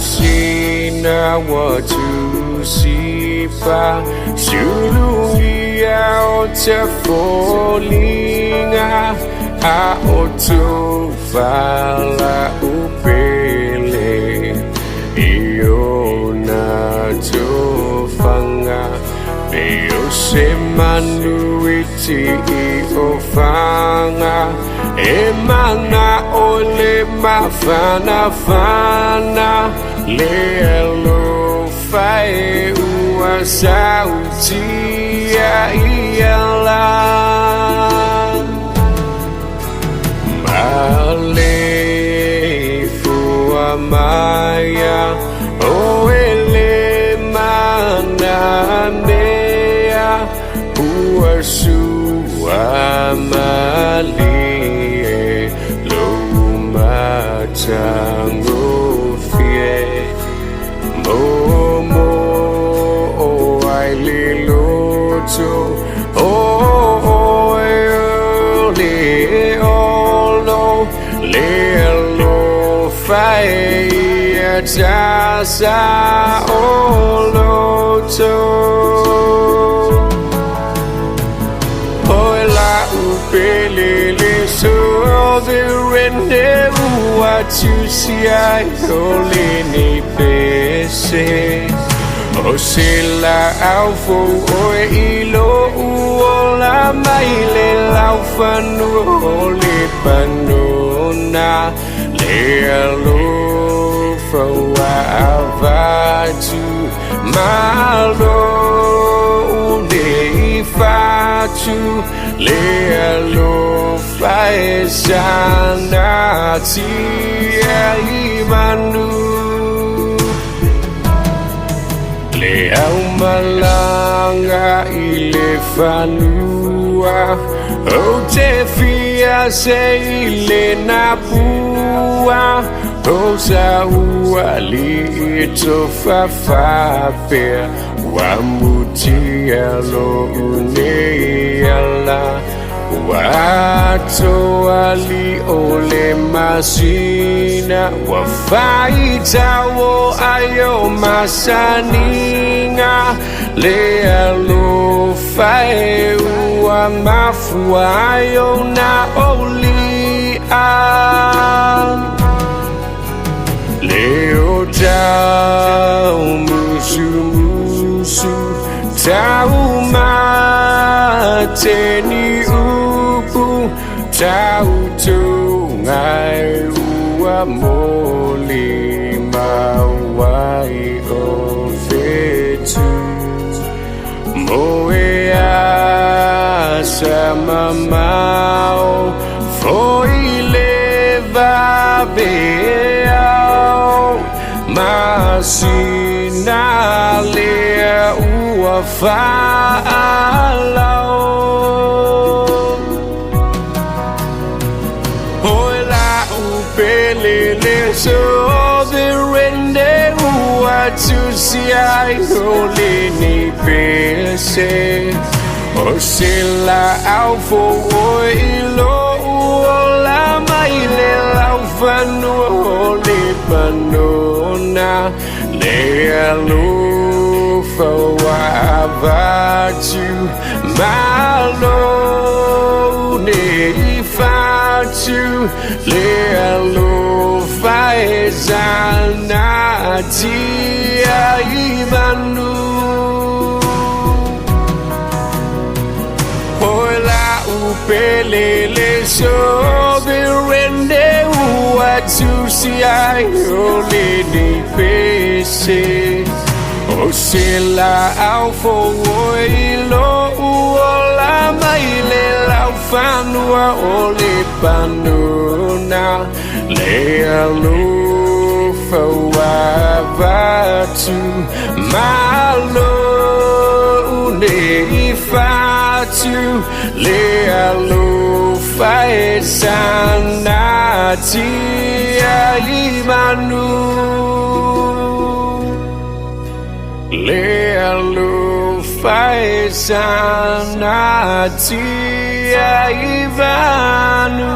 Masina watu sipa Suluia o te folinga A o tu fala upele Iyo na tu fanga Iyo se manuiti I o fanga E mana ole mafana fana Lelo fai ua sautia iala Male fua maya O ele mananea Ua sua mali Tango fie Momo o ai liloto O le olo le lo fai tasa o loto Oi la upelele so the rende What you see, I only need pese. O sila alfo o ilo uola maile laufanu ole panona le alo fawa avatu malo de fatu le alo faesana tia imanu le au malanga ile fanua o te fia se ile napua o sa uali to fafape wa mutia lo uneala Wato ali ole masina Wafaita wo ayo masaninga Le alo fae ua mafua ayo na oli Leo tau musu musu Tau mateni Tau tungai ua moli mawai o fetu Moe sama mau foi leva beau Masina lea ua fa'alau Pelele so the rende watu siai ole ni pese O sila alfo o ilo ola maile laufanu ole panona Le alo fawa avatu malo ne fatu Le alo faezana tia imanu Hola upelele so birende watu siai ole ni pese O sila alfo oilo uola maile laufanua ole panuna Le alo fawa vatu malo ne fatu Le alo fae sanati imanu Lelu fai sanati imanu